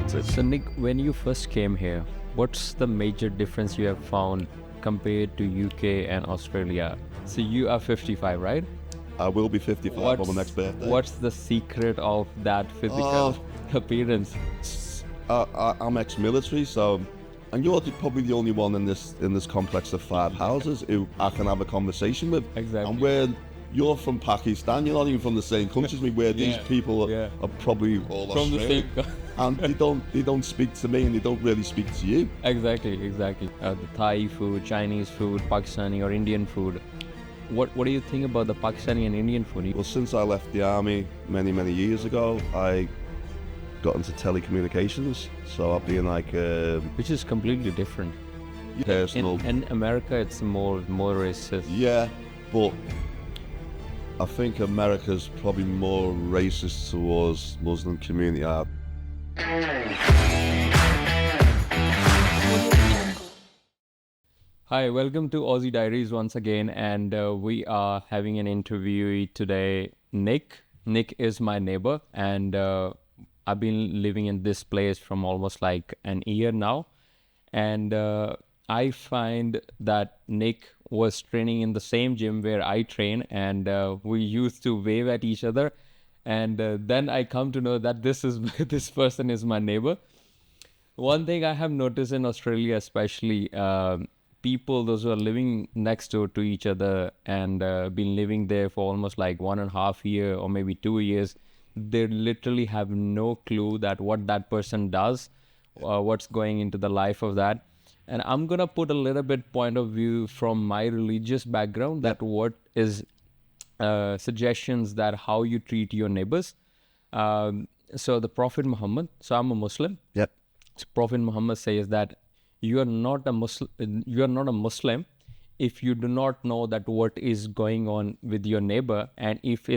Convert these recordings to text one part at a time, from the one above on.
that's it. So Nick, when you first came here, what's the major difference you have found compared to UK and Australia? So you are 55, right? I will be 55 on the next birthday. What's the secret of that physical appearance? I'm ex-military, so, and you're probably the only one in this complex of 5 houses who I can have a conversation with. Exactly. And where you're from Pakistan, you're not even from the same country as me, where these people are probably all From the Australian. same And they don't speak to me, and they don't really speak to you. Exactly. The Thai food, Chinese food, Pakistani or Indian food. What do you think about the Pakistani and Indian food? Well, since I left the army many years ago, I got into telecommunications. So I've been like Which is completely different. personal. In America, it's more racist. Yeah, but I think America's probably more racist towards Muslim community. Hi, welcome to Aussie Diaries once again, and we are having an interviewee today, Nick. Nick is my neighbor, and I've been living in this place from almost like an year now, and I find that Nick was training in the same gym where I train, and we used to wave at each other, and then I come to know that this person is my neighbor. One thing I have noticed in Australia, especially, people, those who are living next door to each other and been living there for almost like 1.5 years or maybe 2 years, they literally have no clue that what that person does, what's going into the life of that. And I'm gonna put a little bit point of view from my religious background, that what is suggestions that how you treat your neighbors. So the Prophet Muhammad, so I'm a Muslim. Yep. So Prophet Muhammad says that you are not a Muslim if you do not know that what is going on with your neighbor, and if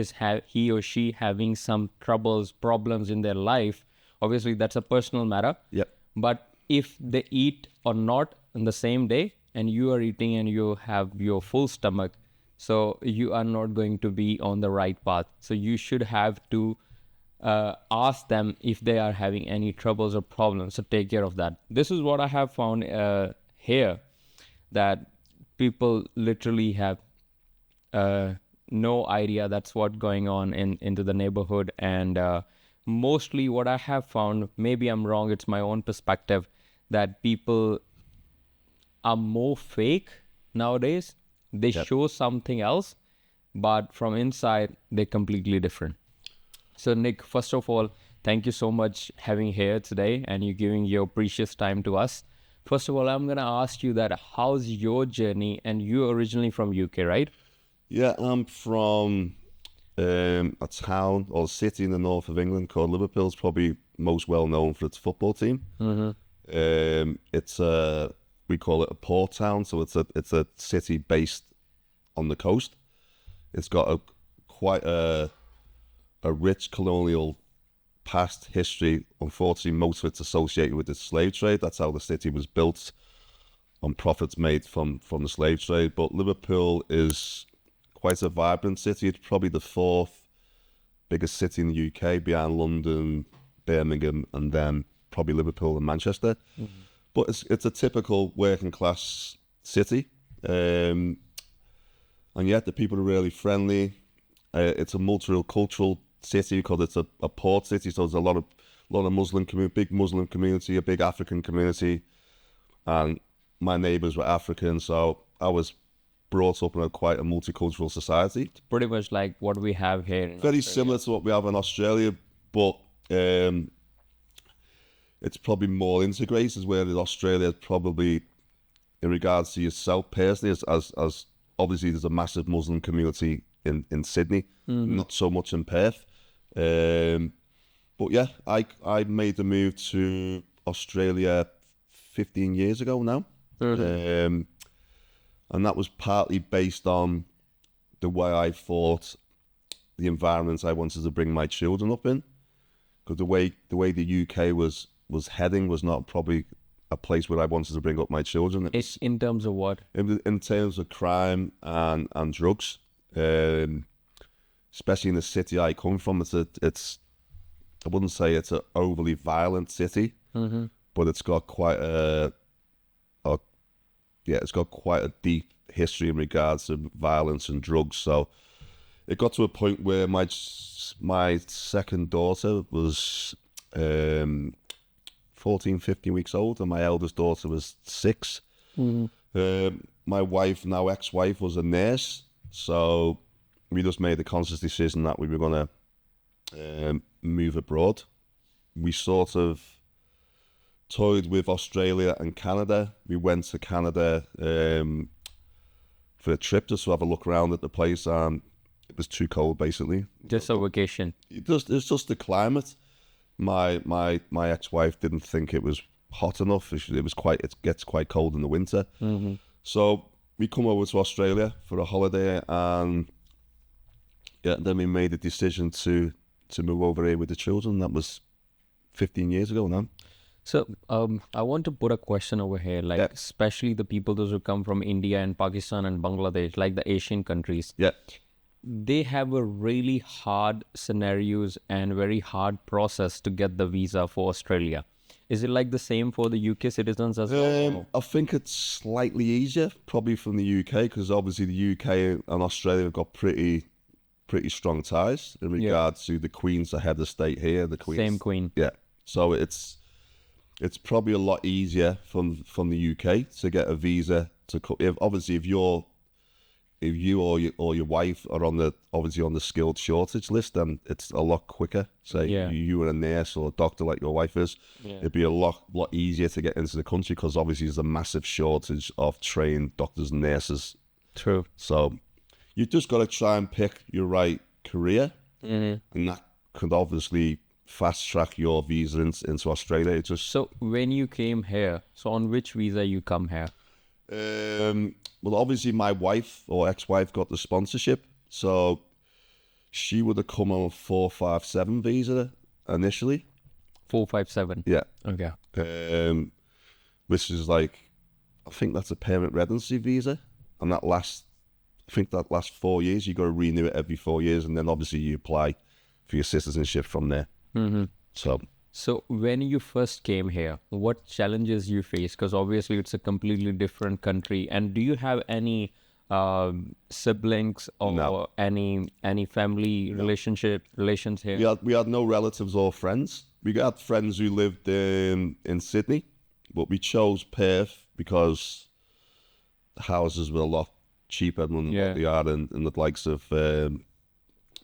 he or she having some problems in their life. Obviously that's a personal matter. Yep. But if they eat or not on the same day, and you are eating and you have your full stomach, so you are not going to be on the right path. So you should have to ask them if they are having any troubles or problems, so take care of that. This is what I have found here, that people literally have no idea that's what's going on into the neighborhood. And mostly what I have found, maybe I'm wrong, it's my own perspective, that people are more fake nowadays. They show something else, but from inside they're completely different. So Nick, first of all, thank you so much having here today, and you giving your precious time to us. First of all, I'm going to ask you that how's your journey, and you're originally from UK, right? Yeah, I'm from a town or city in the north of England called Liverpool. It's probably most well known for its football team. Mm-hmm. We call it a port town, so it's a city based on the coast. It's got quite a rich colonial past history. Unfortunately, most of it's associated with the slave trade. That's how the city was built, on profits made from the slave trade. But Liverpool is quite a vibrant city. It's probably the 4th biggest city in the UK, behind London, Birmingham, and then probably Liverpool and Manchester. Mm-hmm. But it's a typical working class city. And yet the people are really friendly. It's a multicultural city because it's a port city, so there's a lot of Muslim community, big Muslim community, a big African community, and my neighbours were African, so I was brought up in quite a multicultural society. It's pretty much like what we have here in Very Australia. similar to what we have in Australia, but it's probably more integrated, whereas Australia is probably, in regards to yourself personally, as obviously there's a massive Muslim community in Sydney, not so much in Perth. But yeah, I made the move to Australia 15 years ago now. And that was partly based on the way I thought the environment I wanted to bring my children up in. Because the way the UK was heading was not probably a place where I wanted to bring up my children. It's in terms of what? In terms of crime and drugs. Especially in the city I come from, it's I wouldn't say it's an overly violent city. but it's got quite it's got quite a deep history in regards to violence and drugs. So it got to a point where my second daughter was 14, 15 weeks old, and my eldest daughter was 6. My wife, now ex-wife, was a nurse, so we just made the conscious decision that we were going to move abroad. We sort of toyed with Australia and Canada. We went to Canada for a trip just to have a look around at the place, and it was too cold, basically. Just a vacation. It's just the climate. My ex-wife didn't think it was hot enough. It gets quite cold in the winter. So we come over to Australia for a holiday, and then we made the decision to move over here with the children. That was 15 years ago now. So I want to put a question over here, like especially the people those who come from India and Pakistan and Bangladesh, like the Asian countries. Yeah. They have a really hard scenarios and very hard process to get the visa for Australia. Is it like the same for the UK citizens as well? I think it's slightly easier, probably from the UK, because obviously the UK and Australia have got pretty strong ties in regards to the Queen's the head of state here. The Queen's, Same Queen. Yeah. So it's probably a lot easier from the UK to get a visa to come. If you or your wife are on the skilled shortage list, then it's a lot quicker. Say you were a nurse or a doctor like your wife is, it'd be a lot easier to get into the country, because obviously there's a massive shortage of trained doctors and nurses. True. So you just got to try and pick your right career, and that could obviously fast track your visa into Australia. So when you came here, so on which visa you come here? Well, obviously my wife or ex-wife got the sponsorship, so she would have come on a 457 visa initially. 457. Yeah. Okay. Which is like, I think that's a permanent residency visa, and that lasts 4 years. You got to renew it every 4 years, and then obviously you apply for your citizenship from there. So when you first came here, what challenges you faced? Because obviously it's a completely different country. And do you have any siblings or any family relations here? We had no relatives or friends. We had friends who lived in Sydney, but we chose Perth because the houses were a lot cheaper than what they are in the likes of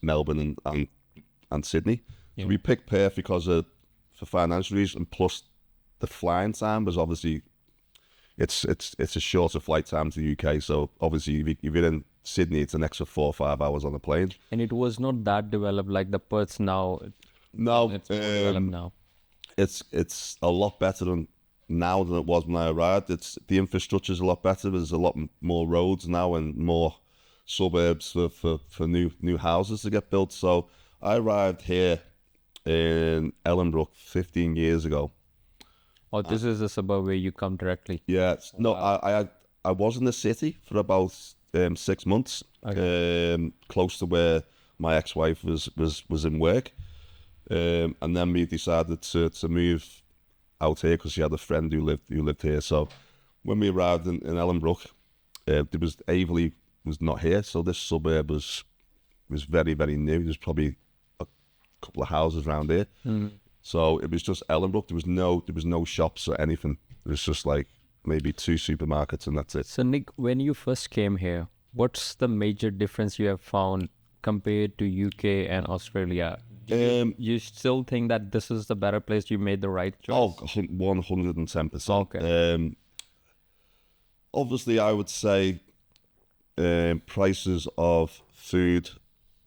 Melbourne and Sydney. So we picked Perth because for financial reasons, plus the flying time was obviously it's a shorter flight time to the UK. So obviously if you're in Sydney, it's an extra 4 or 5 hours on the plane. And it was not that developed like the Perth now. No, it's more developed now. It's a lot better now than it was when I arrived. The infrastructure's a lot better. There's a lot more roads now and more suburbs for new houses to get built. So I arrived here in Ellenbrook 15 years ago. Oh, this is a suburb where you come directly? Yeah. No, I was in the city for about 6 months, close to where my ex-wife was in work. And then we decided to move out here because she had a friend who lived here. So when we arrived in Ellenbrook, Aveley was not here, so this suburb was very, very new. There's probably a couple of houses around here. So it was just Ellenbrook. There was no shops or anything. It was just like maybe 2 supermarkets and that's it. So Nick, when you first came here, what's the major difference you have found compared to UK and Australia? You still think that this is the better place? You made the right choice? Oh, 110%. Okay. Obviously, I would say prices of food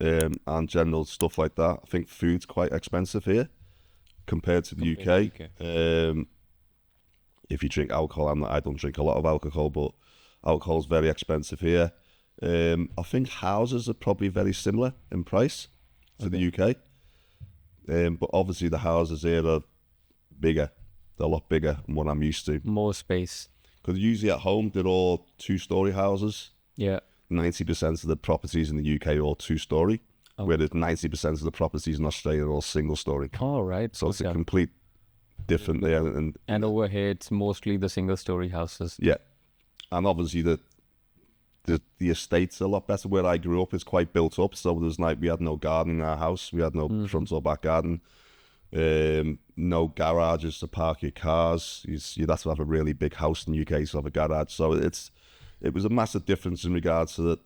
and general stuff like that. I think food's quite expensive here compared to the UK. If you drink alcohol, I don't drink a lot of alcohol, but alcohol's very expensive here. I think houses are probably very similar in price to the UK. But obviously the houses here are bigger. They're a lot bigger than what I'm used to. More space. Because usually at home, they're all 2-story houses. Yeah. 90% of the properties in the UK are all 2-story, whereas 90% of the properties in Australia are all single-story. All right. So it's a complete different there. And over here, it's mostly the single-story houses. Yeah, and obviously the estate's a lot better. Where I grew up is quite built up, so there's like we had no garden in our house. We had no front or back garden. No garages to park your cars. You'd have to have a really big house in the UK to have a garage. So it was a massive difference in regards to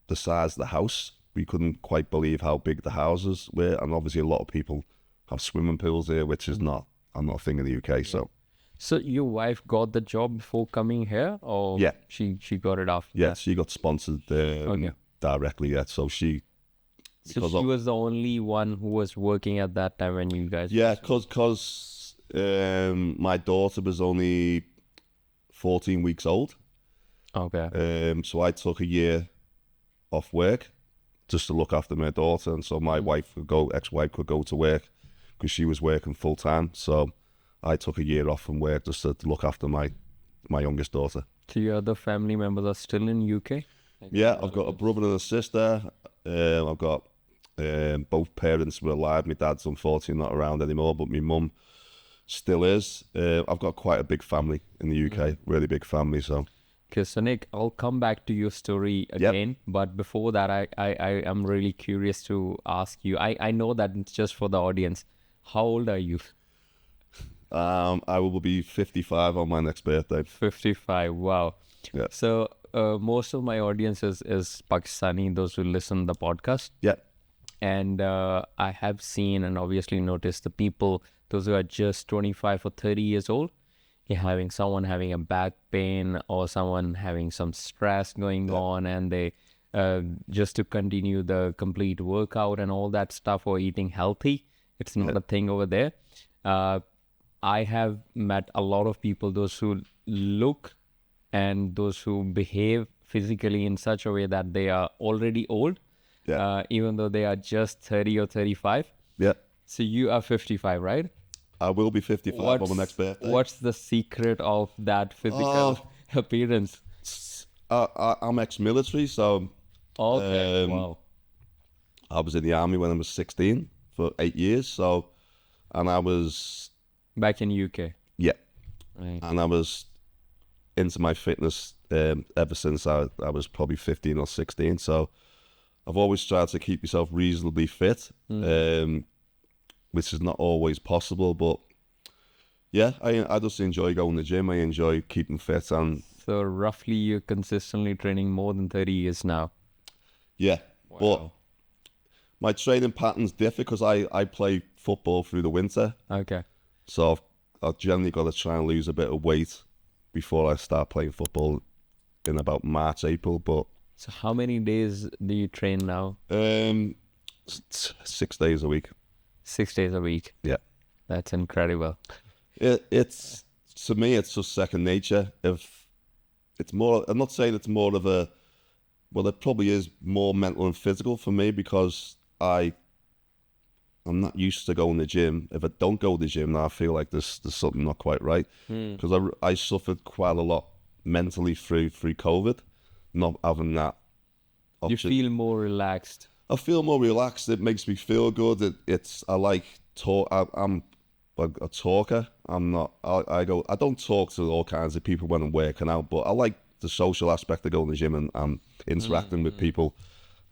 the size of the house. We couldn't quite believe how big the houses were, and obviously a lot of people have swimming pools here, which is not a thing in the UK. So your wife got the job before coming here, or Yeah. she got it after? Yeah, that? she got sponsored directly. Yeah, so she. So she was the only one who was working at that time when you guys. Yeah, because my daughter was only 14 weeks old. Okay. So I took a year off work just to look after my daughter, and so my ex-wife could go to work because she was working full time. So I took a year off from work just to look after my youngest daughter. So your other family members are still in UK? Yeah, I've got a brother and a sister. I've got both parents were alive. My dad's unfortunately not around anymore, but my mum still is. I've got quite a big family in the UK, really big family. So. Okay, so Nick, I'll come back to your story again, but before that, I am really curious to ask you. I know that it's just for the audience. How old are you? I will be 55 on my next birthday. 55, wow. Yeah. So most of my audience is Pakistani, those who listen to the podcast. Yeah. And I have seen and obviously noticed the people, those who are just 25 or 30 years old, someone having a back pain or someone having some stress going on, and they just to continue the complete workout and all that stuff, or eating healthy, it's not a thing over there. I have met a lot of people, those who look and those who behave physically in such a way that they are already old, even though they are just 30 or 35. Yeah. So you are 55, right? I will be 55 on my next birthday. What's the secret of that physical appearance? I'm ex-military, so Okay, wow. I was in the army when I was 16 for 8 years. And I was Back in UK. Yeah. Right. And I was into my fitness ever since I was probably 15 or 16. So I've always tried to keep myself reasonably fit, which is not always possible. But yeah, I just enjoy going to the gym. I enjoy keeping fit. And So roughly you're consistently training more than 30 years now. yeah, but my training patterns differ because I play football through the winter. Okay. So I've generally got to try and lose a bit of weight before I start playing football in about March, April. But So how many days do you train now? 6 days a week. 6 days a week. Yeah. That's incredible. It's to me, it's just second nature. If it's more, I'm not saying it's more of a, well, it probably is more mental and physical for me because I'm not used to going to the gym. If I don't go to the gym, now I feel like there's something not quite right. Because I suffered quite a lot mentally through COVID, not having that option. You feel more relaxed. I feel more relaxed. It makes me feel good. I like talk. I'm a talker. I'm not. I don't talk to all kinds of people when I'm working out, but I like the social aspect of going to the gym and interacting with people.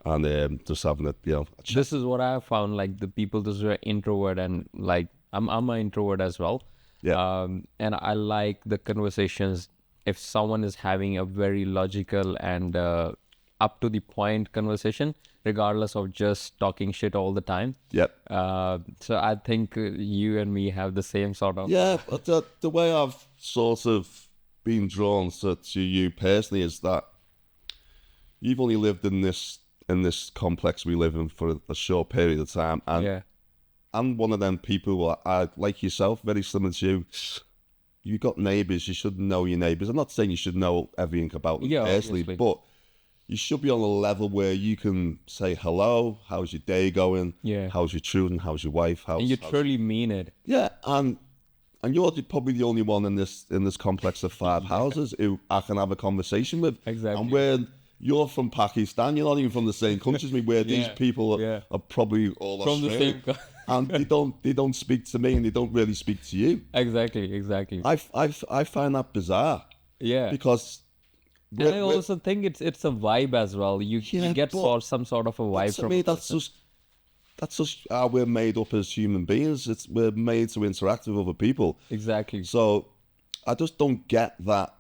And just having a chat. This is what I found, like the people those who are introvert, and like I'm an introvert as well. Yeah. And I like the conversations. If someone is having a very logical and up to the point conversation, regardless of just talking shit all the time. Yep. So I think you and me have the same sort of. Yeah, but the way I've sort of been drawn to you personally is that you've only lived in this complex we live in for a short period of time, and I'm one of them people who are like yourself, very similar to you. You've got neighbours, you should know your neighbours. I'm not saying you should know everything about them personally, obviously. but you should be on a level where you can say hello, how's your day going? Yeah. How's your children? How's your wife? And you truly mean it. Yeah, and you're probably the only one in this complex of 5 houses who I can have a conversation with. Exactly. And where you're from Pakistan, you're not even from the same country as me, where these people are probably all From the Australian. same. and they don't speak to me, and they don't really speak to you. Exactly. I find that bizarre Yeah. because And I also think it's a vibe as well. You Yeah, get but some sort of a vibe to from me, a that's person. just how we're made up as human beings. We're made to interact with other people. Exactly. So I just don't get that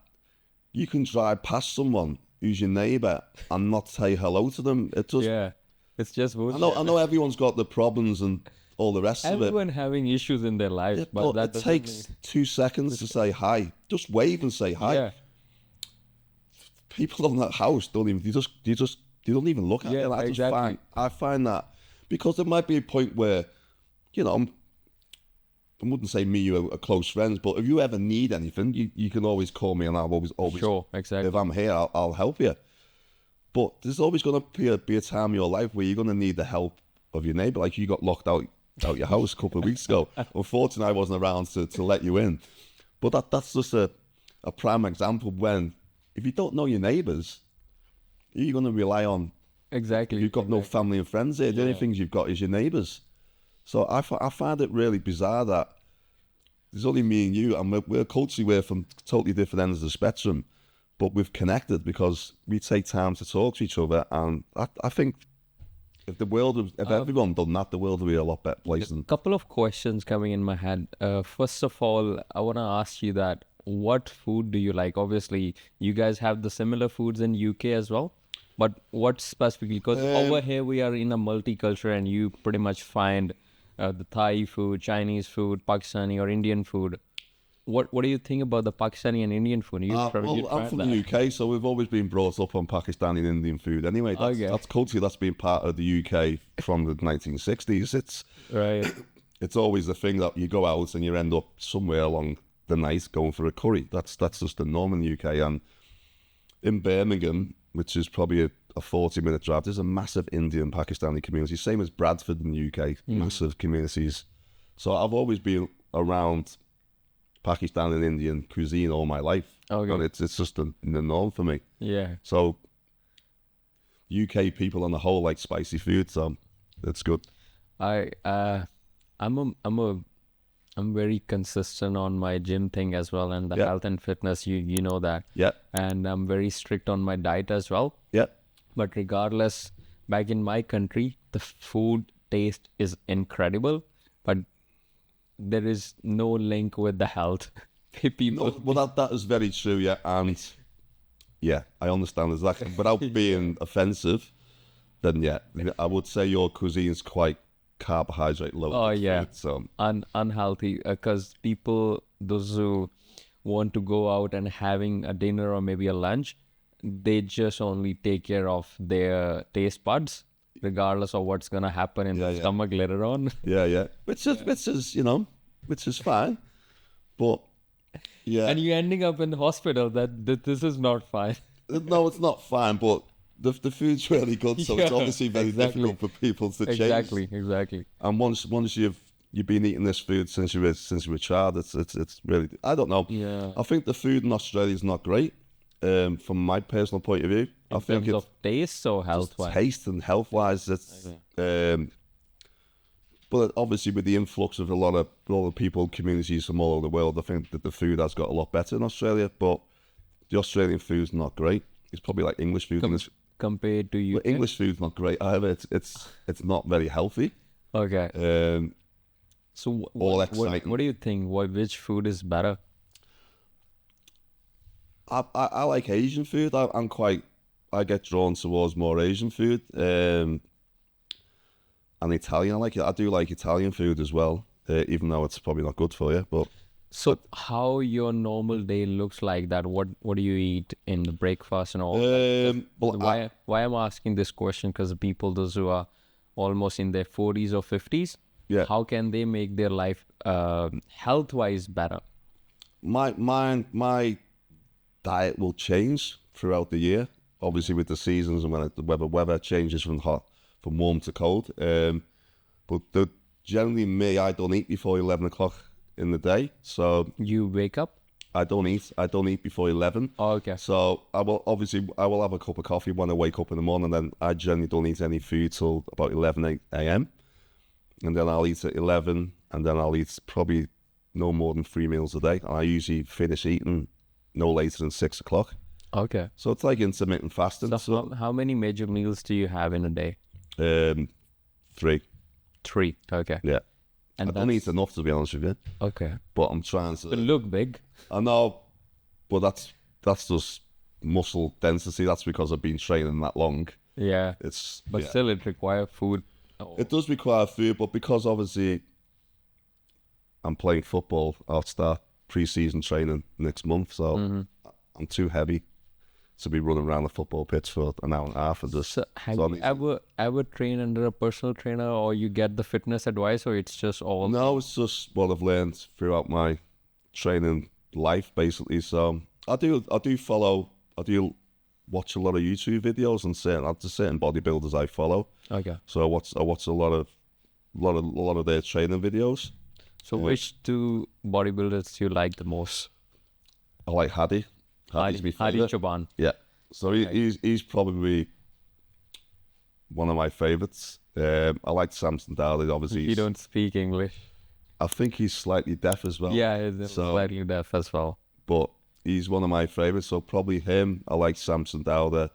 you can drive past someone who's your neighbour and not say hello to them. It just Yeah. It's just I bullshit. know everyone's got the problems and all the rest of it. Everyone having issues in their lives, but that It doesn't takes 2 seconds to say hi. Just wave and say hi. Yeah. People on that house don't even they don't even look at Yeah, it. exactly. I find that because there might be a point where, you know, I wouldn't say me you are close friends, but if you ever need anything, you can always call me, and I'll always Sure, exactly. if I'm here, I'll help you. But there's always going to be a time in your life where you're going to need the help of your neighbour. Like you got locked out your house a couple of weeks ago. Unfortunately, I wasn't around to let you in. But that's just a prime example when if you don't know your neighbours, who are you going to rely on? Exactly. You've got no family and friends here. The only things you've got is your neighbours. So I find it really bizarre that there's only me and you, and we're culturally we're from totally different ends of the spectrum, but we've connected because we take time to talk to each other. And I think if everyone done that, the world would be a lot better place. Than Couple of questions coming in my head. First of all, I want to ask you that what food do you like? Obviously, you guys have the similar foods in UK as well, but what specifically? Because over here we are in a multicultural, and you pretty much find the Thai food, Chinese food, Pakistani or Indian food. What do you think about the Pakistani and Indian food? You I'm tried from that? the UK, so we've always been brought up on Pakistani and Indian food. Anyway, that's culture that's been part of the UK from the 1960s. Right. It's always the thing that you go out and you end up somewhere along the night going for a curry. That's just the norm in the UK. And in Birmingham, which is probably a 40-minute drive, there's a massive Indian Pakistani community, same as Bradford in the UK, massive communities. So I've always been around Pakistani and Indian cuisine all my life. Okay. And it's just the norm for me. Yeah. So UK people on the whole like spicy food, so it's good. I'm very consistent on my gym thing as well, and the Yeah. health and fitness. You know that. Yeah, And I'm very strict on my diet as well. yeah. But regardless, back in my country, the food taste is incredible, but there is no link with the health. People, No, well, that is very true, yeah. And yeah, I understand exactly. Without being offensive, then yeah, I would say your cuisine's quite carbohydrate loaded. Oh, yeah. food, so unhealthy, because people, those who want to go out and having a dinner or maybe a lunch, they just only take care of their taste buds, regardless of what's gonna happen in the stomach later on. yeah. Which is fine. But yeah, And you ending up in the hospital. That this is not fine. no, it's not fine. But the food's really good, so it's Yeah, obviously very exactly. difficult for people to change. Exactly. And once you've been eating this food since you were a child, it's really, I don't know. Yeah. I think the food in Australia is not great. From my personal point of view, I In think terms it's of taste or health wise. taste and health wise. It's but obviously with the influx of a lot of people, communities from all over the world, I think that the food has got a lot better in Australia. But the Australian food's not great. It's probably like English food. Compared to you. But English food's not great either. It's not very healthy. Okay. So all exciting. what do you think? Which food is better? I like Asian food. I get drawn towards more Asian food. And Italian, I like it. I do like Italian food as well, even though it's probably not good for you. But So how your normal day looks like that? What do you eat in the breakfast and all? Why I'm asking this question, because people, those who are almost in their 40s or 50s, Yeah. how can they make their life health wise better? my diet will change throughout the year, obviously with the seasons and when the weather changes from warm to cold. But generally me, I don't eat before 11 o'clock in the day, so You wake up. I don't eat before 11. Oh, okay. So I will have a cup of coffee when I wake up in the morning. Then I generally don't eat any food till about 11 a.m. and then I'll eat at 11, and then I'll eat probably no more than 3 meals a day. And I usually finish eating no later than 6 o'clock. Okay. So it's like intermittent fasting. So how many major meals do you have in a day? 3. 3. Okay. Yeah. And I don't eat enough, to be honest with you, Okay. but I'm trying It to. look big. I know, but that's just muscle density. That's because I've been training that long. Yeah. It's But yeah. still, it requires food. Oh, It does require food, but because obviously I'm playing football, I'll start pre-season training next month, so I'm too heavy to be running around the football pitch for an hour and a half. And just So have so I you need- ever trained under a personal trainer, or you get the fitness advice, or it's just all? no, it's just what I've learned throughout my training life, basically. So I do watch a lot of YouTube videos and certain bodybuilders I follow. Okay. So I watch a lot of their training videos. So which two bodybuilders you like the most? I like Hadi. Hadi's my Hadi favourite. Chauhan. Yeah. So he's probably one of my favourites. I like Samson Dowd. Obviously, You don't speak English. I think he's slightly deaf as well. Yeah, he's So- slightly deaf as well. But he's one of my favourites. So probably him. I like Samson Dowd.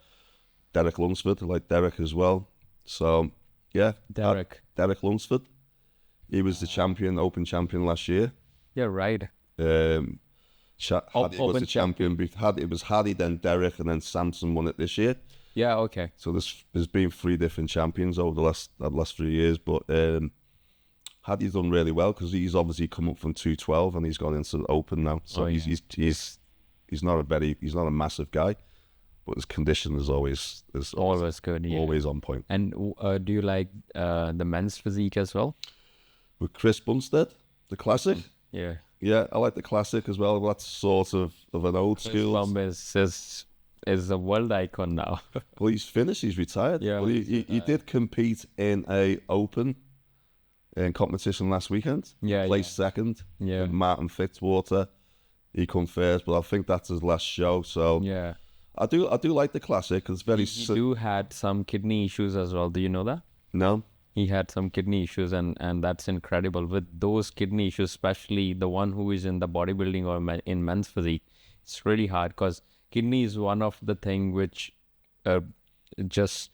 Derek Lunsford. I like Derek as well. So yeah, Derek. Derek Lunsford. He was the champion, Open champion last year. Yeah, right. Hadi was Open the champion. It was Hadi, then Derek, and then Samson won it this year. Yeah, okay. So there's been 3 different champions over the last 3 years, but Hadi's done really well because he's obviously come up from 212 and he's gone into the Open now. So he's not a massive guy, but his condition is always Always good. Yeah. always on point. And do you like the men's physique as well? With Chris Bumstead, the classic. Yeah. Yeah, I like the classic as well. That's sort of an old school. Plum is a world icon now. Well, he's finished. He's retired. Yeah, Well, he did compete in a Open competition last weekend. Yeah, Placed second. Yeah. With Martin Fitzwater. He come first, but I think that's his last show. So Yeah. I do like the classic. It's very He do had some kidney issues as well. Do you know that? no. He had some kidney issues, and that's incredible. With those kidney issues, especially the one who is in the bodybuilding or in men's physique, it's really hard because kidney is one of the thing which just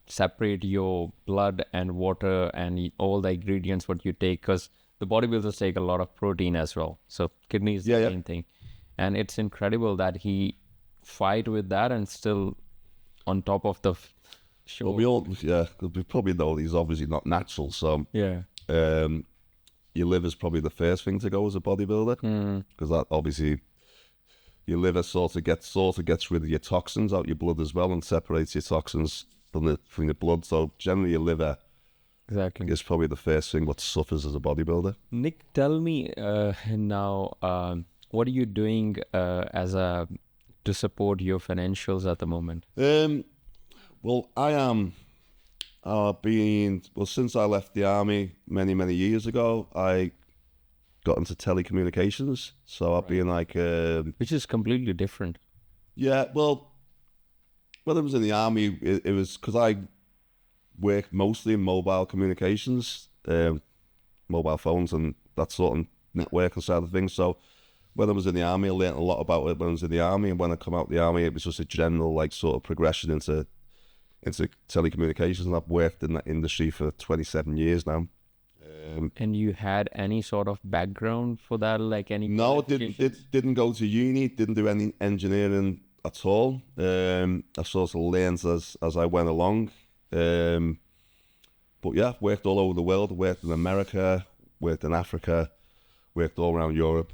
separate your blood and water and all the ingredients what you take, because the bodybuilders take a lot of protein as well. So kidney is the main thing, and it's incredible that he fight with that and still on top of the show. Well, we probably know he's obviously not natural. So Yeah. your liver's probably the first thing to go as a bodybuilder, because that obviously your liver sort of gets rid of your toxins out your blood as well and separates your toxins from the blood. So generally your liver Exactly. is probably the first thing what suffers as a bodybuilder. Nick, tell me now, what are you doing to support your financials at the moment? Well, I am since I left the army many years ago, I got into telecommunications. So I've been like Which is completely different. yeah, well, when I was in the army, it was because I worked mostly in mobile communications, mobile phones and that sort of networking side of things. So when I was in the army, I learned a lot about it when I was in the army. And when I come out of the army, it was just a general like sort of progression into telecommunications. And I've worked in that industry for 27 years now. And you had any sort of background for that, like any? No, qualifications? didn't go to uni, didn't do any engineering at all. I sort of learned as I went along. But yeah, worked all over the world, worked in America, worked in Africa, worked all around Europe.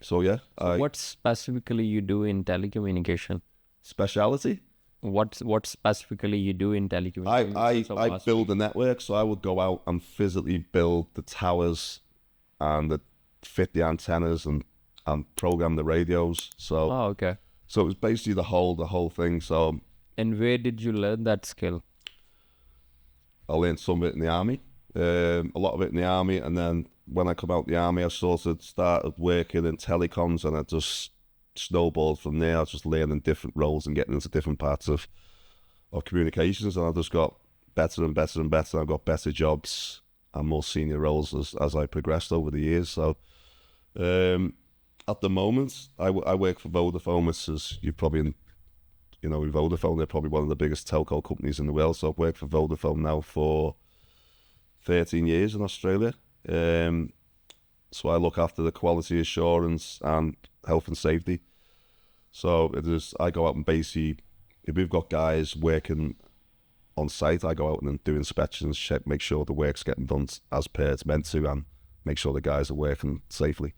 So yeah, What specifically you do in telecommunication? speciality. What specifically you do in telecommunication? I build a network, so I would go out and physically build the towers and fit the antennas and program the radios. So Oh, okay. so it was basically the whole thing. So And where did you learn that skill? I learned some of it in the army, a lot of it in the army, and then when I come out the army, I sort of started working in telecoms, and I just snowballed from there. I was just learning different roles and getting into different parts of communications, and I just got better and better and better. I've got better jobs and more senior roles as I progressed over the years. So at the moment, I work for Vodafone, which is, you've probably, you know, with Vodafone, they're probably one of the biggest telco companies in the world. So I've worked for Vodafone now for 13 years in Australia. So I look after the quality assurance and health and safety. So I go out and basically, if we've got guys working on site, I go out and do inspections, check, make sure the work's getting done as per it's meant to, and make sure the guys are working safely.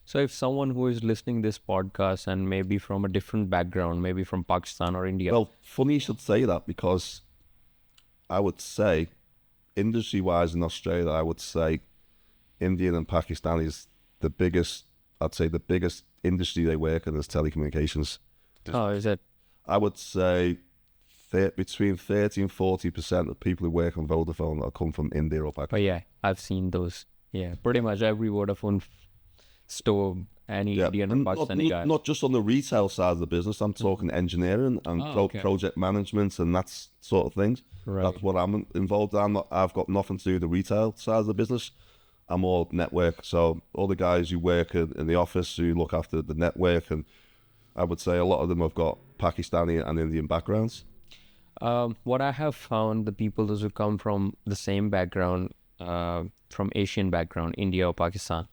So if someone who is listening this podcast and maybe from a different background, maybe from Pakistan or India. Well, funny you should say that, because I would say, industry-wise in Australia, I would say Indian and Pakistani is the biggest, I'd say the biggest industry they work in is telecommunications. Oh, is it? I would say between 30 and 40% of people who work on Vodafone that come from India or Pakistan. But yeah, I've seen those. Yeah, pretty much every Vodafone store, any Indian or And Pakistani guy. not just on the retail side of the business, I'm talking engineering and project management and that sort of things. Right. That's what I'm involved in. I've got nothing to do with the retail side of the business. I'm all network. So all the guys who work in the office who look after the network, and I would say a lot of them have got Pakistani and Indian backgrounds. What I have found, the people those who come from the same background, from Asian background, India or Pakistan,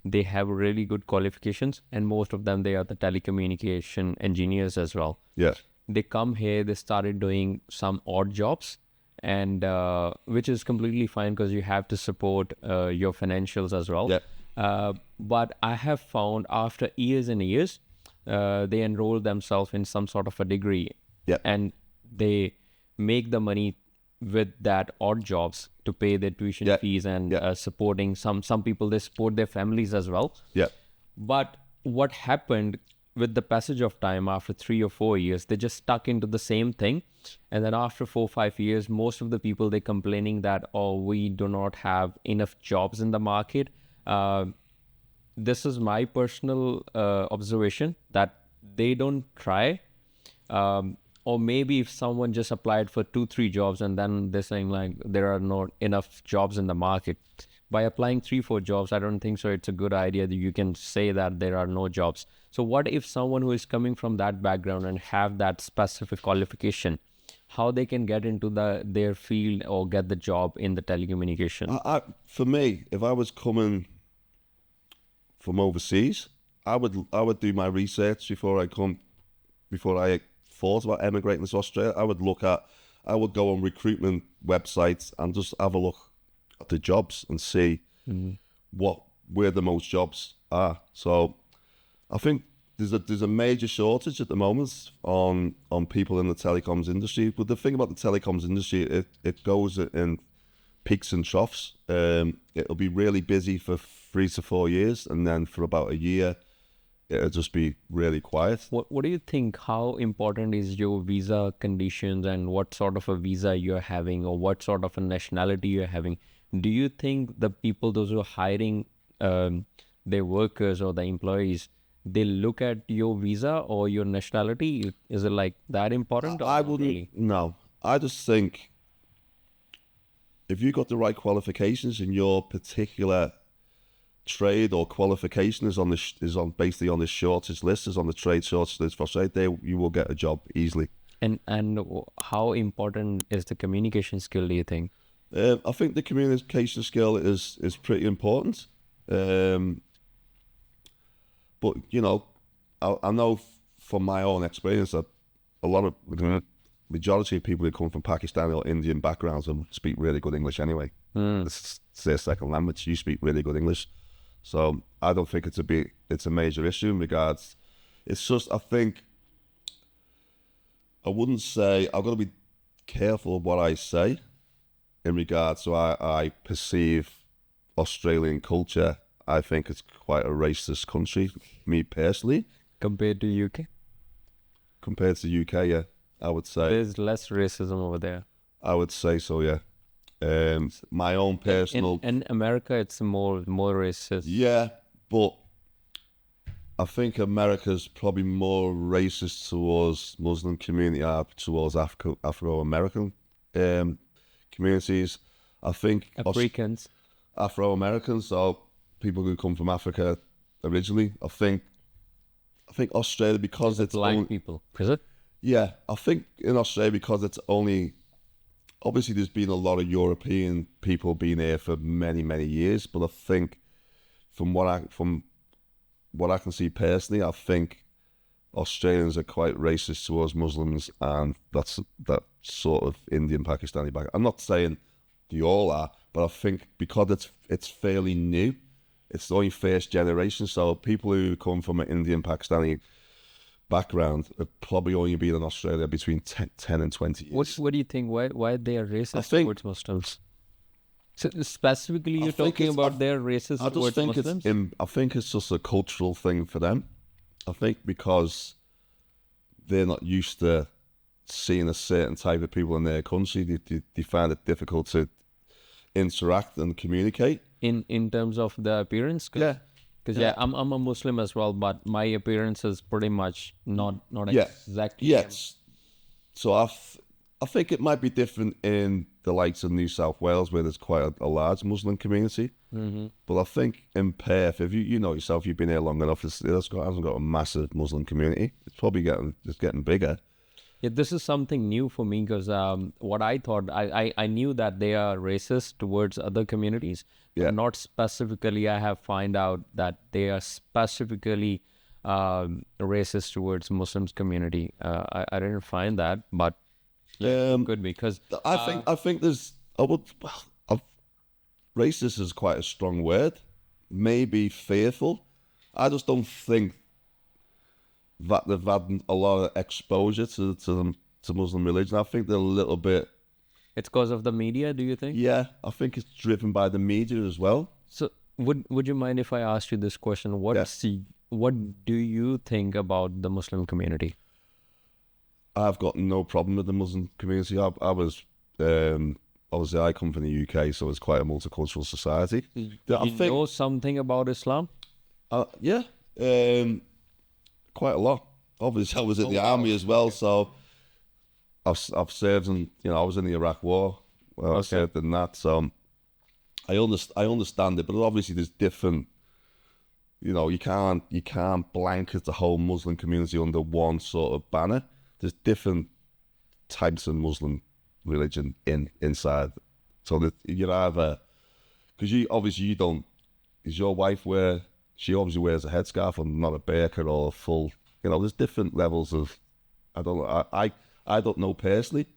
they have really good qualifications, and most of them, they are the telecommunication engineers as well. Yeah. They come here, they started doing some odd jobs, and which is completely fine because you have to support your financials as well. Yeah. But I have found after years and years, they enroll themselves in some sort of a degree. Yeah. And they make the money with that odd jobs to pay their tuition fees and supporting some people, they support their families as well. Yeah. But what happened with the passage of time, after 3 or 4 years, they just stuck into the same thing. And then after 4 or 5 years, most of the people, they're complaining that, oh, we do not have enough jobs in the market. This is my personal observation, that they don't try. Or maybe if someone just applied for 2-3 jobs and then they're saying like there are not enough jobs in the market. By applying 3-4 jobs, I don't think so it's a good idea that you can say that there are no jobs. So what if someone who is coming from that background and have that specific qualification, how they can get into their field or get the job in the telecommunication? For me, if I was coming from overseas, I would do my research before I thought about emigrating to Australia. I would go on recruitment websites and just have a look at the jobs and see where the most jobs are. So I think there's a major shortage at the moment on people in the telecoms industry. But the thing about the telecoms industry, it goes in peaks and troughs. It'll be really busy for 3 to 4 years, and then for about a year it'll just be really quiet. What do you think? How important is your visa conditions and what sort of a visa you're having or what sort of a nationality you're having? Do you think the people, those who are hiring their workers or the employees, they look at your visa or your nationality? Is it like that important? I wouldn't. Really? No, I just think if you got the right qualifications in your particular trade or qualification is basically on this shortage list, is on the trade shortage list for Australia, you will get a job easily. And how important is the communication skill, do you think? I think the communication skill is pretty important. But you know, I know from my own experience that a lot of majority of people who come from Pakistani or Indian backgrounds speak really good English anyway. It's their second language. You speak really good English. So I don't think it's a major issue in regards. It's just, I think, I wouldn't say, I've got to be careful of what I say in regards to I perceive Australian culture. I think it's quite a racist country, me personally. Compared to UK? Compared to UK, yeah, I would say. There's less racism over there. I would say so, yeah. My own personal... In America, it's more racist. Yeah, but I think America's probably more racist towards Muslim community towards Afro-American communities. I think Africans. Afro-Americans, so people who come from Africa originally. I think Australia, because it's Black people. Is it? yeah, I think in Australia, because it's only, obviously there's been a lot of European people being here for many, many years, but I think from what I can see personally, I think Australians are quite racist towards Muslims, and that's that sort of Indian Pakistani back. I'm not saying they all are, but I think because it's fairly new, it's only first generation, so people who come from an Indian Pakistani background have probably only been in Australia between 10 and 20 years. What do you think? Why they are racist think- towards Muslims? So specifically, you're think talking it's- about their racist I just towards think Muslims? I think it's just a cultural thing for them. I think because they're not used to seeing a certain type of people in their country, they find it difficult to interact and communicate. In terms of the appearance? Yeah. Because I'm a Muslim as well, but my appearance is pretty much not Yeah. exactly. Yes. So I think it might be different in the likes of New South Wales, where there's quite a large Muslim community. Mm-hmm. But I think in Perth, if you know yourself, you've been here long enough, it hasn't got a massive Muslim community. It's probably getting bigger. Yeah, this is something new for me because what I thought, I knew that they are racist towards other communities, Yeah. but not specifically. I have find out that they are specifically racist towards Muslims community. I didn't find that, but could be because I think there's racist is quite a strong word. Maybe fearful. I just don't think that they've had a lot of exposure to Muslim religion. I think they're a little bit. it's because of the media. Do you think? Yeah, I think it's driven by the media as well. So would you mind if I asked you this question? What do you think about the Muslim community? I've got no problem with the Muslim community. I was obviously I come from the UK, so it's quite a multicultural society. I You know something about Islam? Yeah, quite a lot. Obviously, I was in the army as well, so I've served in, I was in the Iraq War. Well, I served in that, so I understand it. But obviously, there's different. You can't blanket the whole Muslim community under one sort of banner. There's different types of Muslim religion inside. So that you're either, because you don't. Is your wife she obviously wears a headscarf and not a burqa or a full. There's different levels of. I don't know. I don't know personally.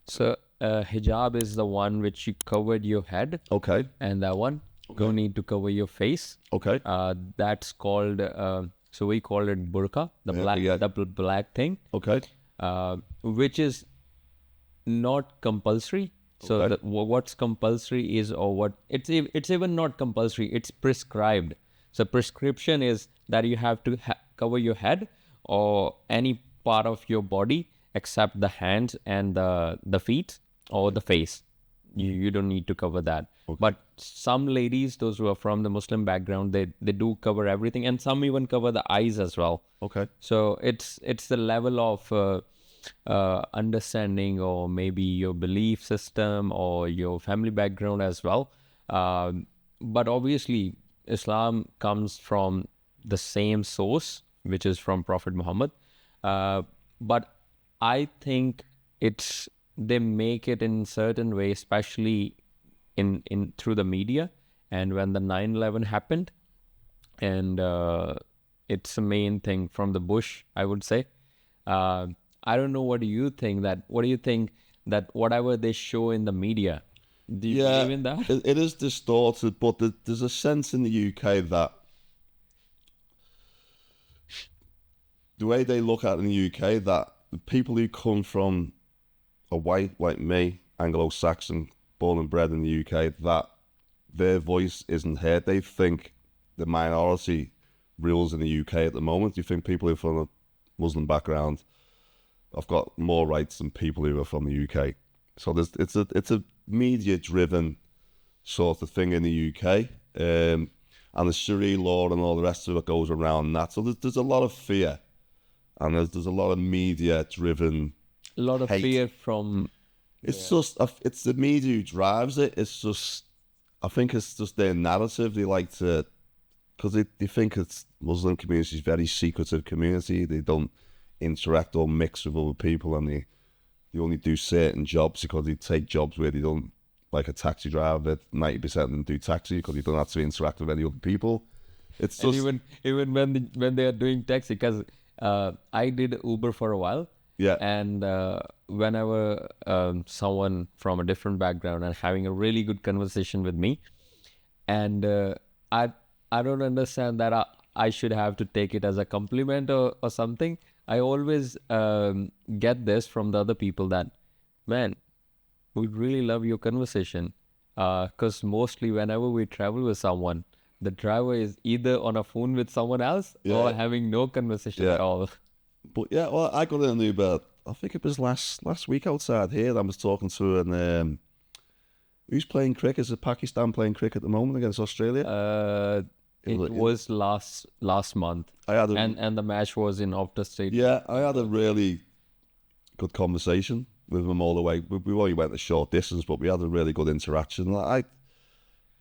So hijab is the one which you covered your head, Okay. and that one don't need to cover your face. Okay. That's called. So we call it burqa, the black thing, Okay. which is not compulsory. So Okay. what's compulsory is, or what it's even not compulsory. It's prescribed. So prescription is that you have to cover your head or any part of your body except the hands and the feet or the face. You don't need to cover that. Okay. But some ladies, those who are from the Muslim background, they do cover everything, and some even cover the eyes as well. Okay. So it's the level of understanding, or maybe your belief system or your family background as well. But obviously, Islam comes from the same source, which is from Prophet Muhammad. But I think they make it in certain way, especially in through the media, and when the 9/11 happened, and it's the main thing from the Bush, I would say. I don't know. What do you think that whatever they show in the media, do you believe in that? It is distorted, but there's a sense in the UK that the way they look at it in the UK, that the people who come from a white, like me, Anglo-Saxon, born and bred in the UK, that their voice isn't heard. They think the minority rules in the UK at the moment. You think people who are from a Muslim background have got more rights than people who are from the UK. So it's a media-driven sort of thing in the UK, and the Sharia law and all the rest of it goes around that. So there's a lot of fear, and there's a lot of media-driven. A lot of hate. fear from It's just, it's the media who drives it. It's just, I think it's just their narrative. They like to, because they think it's Muslim community is a very secretive community. They don't interact or mix with other people, and they only do certain jobs because they take jobs where they don't, like a taxi driver, 90% of them do taxi because you don't have to interact with any other people. It's just, And even when they are doing taxi, because I did Uber for a while. yeah, And whenever someone from a different background and having a really good conversation with me, and I don't understand that I should have to take it as a compliment or something. I always get this from the other people that, man, we really love your conversation. Because mostly whenever we travel with someone, the driver is either on a phone with someone else or having no conversation at all. but yeah, well, I got in an Uber, I think it was last week outside here. I was talking to an, who's playing cricket? Is it Pakistan playing cricket at the moment against Australia? It was last month, I had a, and the match was in Optus Stadium. yeah, I had a really good conversation with him all the way. We only went a short distance, but we had a really good interaction.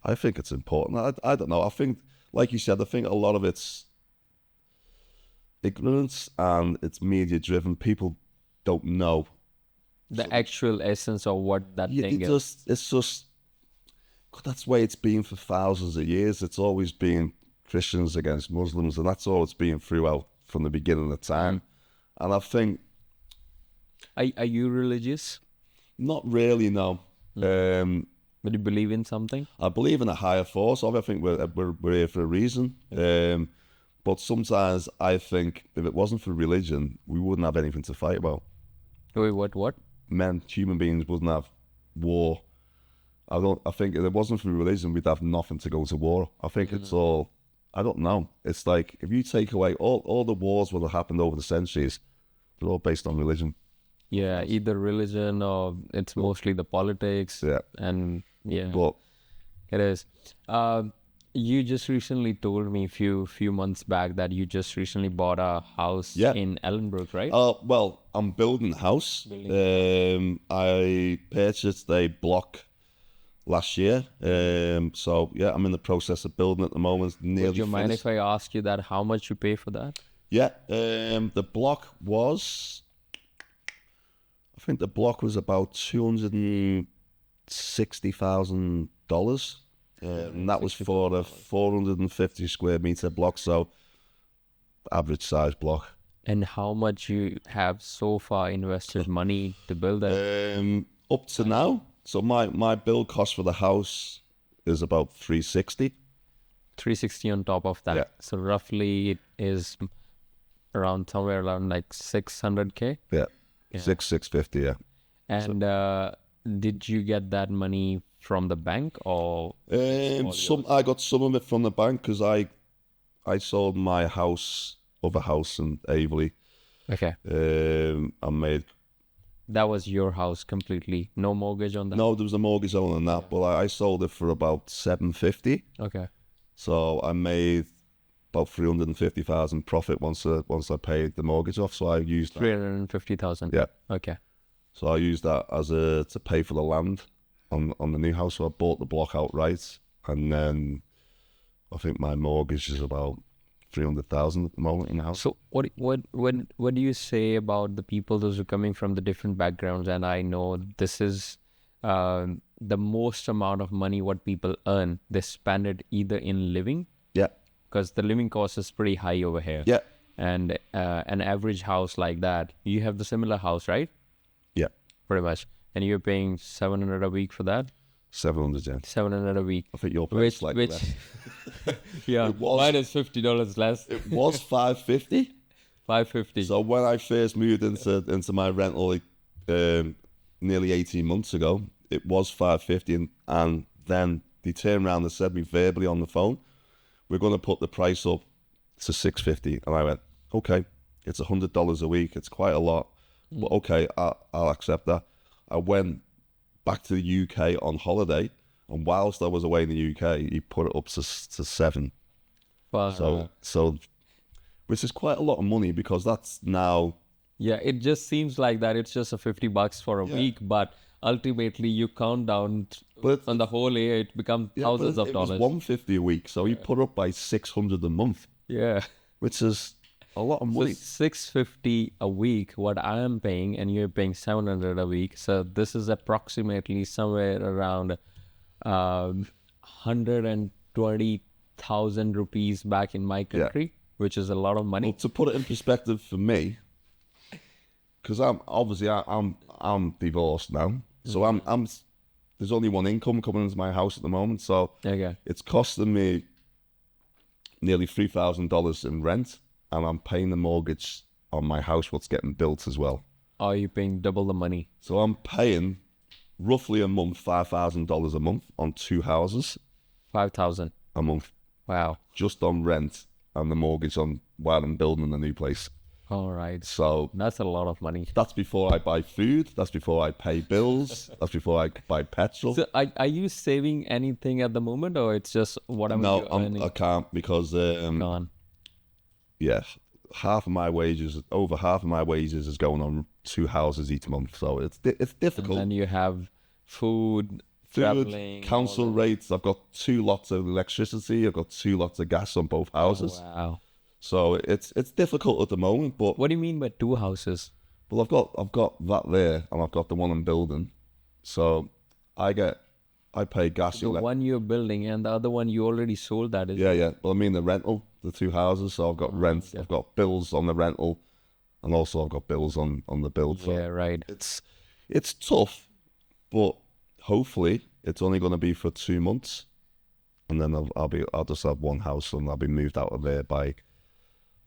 I think it's important. I don't know. I think, like you said, I think a lot of it's ignorance and it's media driven. People don't know The actual essence of what that thing is. it's just that's the way it's been for thousands of years. It's always been Christians against Muslims, and that's all it's been throughout from the beginning of time. And I think Are you religious? not really, no. But you believe in something? I believe in a higher force. I think we're here for a reason. But sometimes I think if it wasn't for religion, we wouldn't have anything to fight about. Wait, what? Human beings wouldn't have war. I think if it wasn't for religion, we'd have nothing to go to war. I think it's all, I don't know. It's like, if you take away all the wars that have happened over the centuries, they're all based on religion. Yeah, either religion or it's mostly the politics. Yeah. And yeah, But it is. You just recently told me few months back that you just recently bought a house in Ellenbrook, right? well, I'm building a house. I purchased a block last year. So yeah, I'm in the process of building at the moment. Nearly Would you mind finished. if I ask you that how much you pay for that? Yeah, the block was, I think the block was about $260,000. And that was for a 450 square meter block, so average size block. And how much you have so far invested money to build that? Up to now, so my build cost for the house is about 360. 360 on top of that. Yeah. So roughly it is around somewhere around like 600K. Yeah, 650. Yeah. And did you get that money from the bank or? I got some of it from the bank because I sold my other house in Averley. Okay. I made. That was your house completely, no mortgage on that. No, there was a mortgage on that, but I sold it for about 750. Okay. So I made about 350,000 profit once I paid the mortgage off. So I used that. 350,000. Yeah. Okay. So I used that to pay for the land on the new house. So I bought the block outright, and then I think my mortgage is about 300,000 at the moment in the house. So what do you say about the people those who are coming from the different backgrounds? And I know this is the most amount of money what people earn. They spend it either in living, Yeah, because the living cost is pretty high over here. yeah, And an average house like that, you have the similar house, right? yeah. Pretty much. And you're paying 700 a week for that? 700, yeah. 700 a week. I think you're paying slightly less. Yeah, It was- mine is $50 less. It was 550. 550. So when I first moved into my rental nearly 18 months ago, it was 550, and then they turned around and said me verbally on the phone, "We're going to put the price up to 650." And I went, "Okay, it's $100 a week. It's quite a lot, but okay, I'll accept that." I went back to the UK on holiday, and whilst I was away in the UK, he put it up to 7. But, So, which is quite a lot of money, because that's now. yeah, it just seems like that it's just a $50 for a week, but ultimately you count down But on the whole year, it becomes thousands of it was dollars. $150 a week, so you put up by $600 a month, Yeah. which is a lot of So money. 650 a week, what I am paying, and you're paying 700 a week. So this is approximately somewhere around 120,000 rupees back in my country, which is a lot of money. Well, to put it in perspective for me, because I'm divorced now, so I'm there's only one income coming into my house at the moment, so Okay. it's costing me nearly $3,000 in rent, and I'm paying the mortgage on my house what's getting built as well. Are you paying double the money? So I'm paying roughly a month $5,000 a month on 2 houses 5,000. a month, Wow. just on rent and the mortgage on while I'm building a new place. All right. So That's a lot of money. that's before I buy food. That's before I pay bills. That's before I buy petrol. So are you saving anything at the moment, or it's just whatever No, you're earning I can't because gone? yeah, over half of my wages is going on 2 houses each month. So it's difficult. And you have food, traveling, Food, council rates. I've got 2 lots of electricity. I've got 2 lots of gas on both houses. Wow. So it's difficult at the moment. But What do you mean by 2 houses? well, I've got that there, and I've got the one I'm building. So I pay gas. The one you're building and the other one you already sold, that is. Yeah. Well, I mean the rental, the 2 houses. So I've got rent. I've got bills on the rental, and also I've got bills on the build. So Yeah, right. it's tough, but hopefully it's only going to be for 2 months, and then I'll just have one house, and I'll be moved out of there by.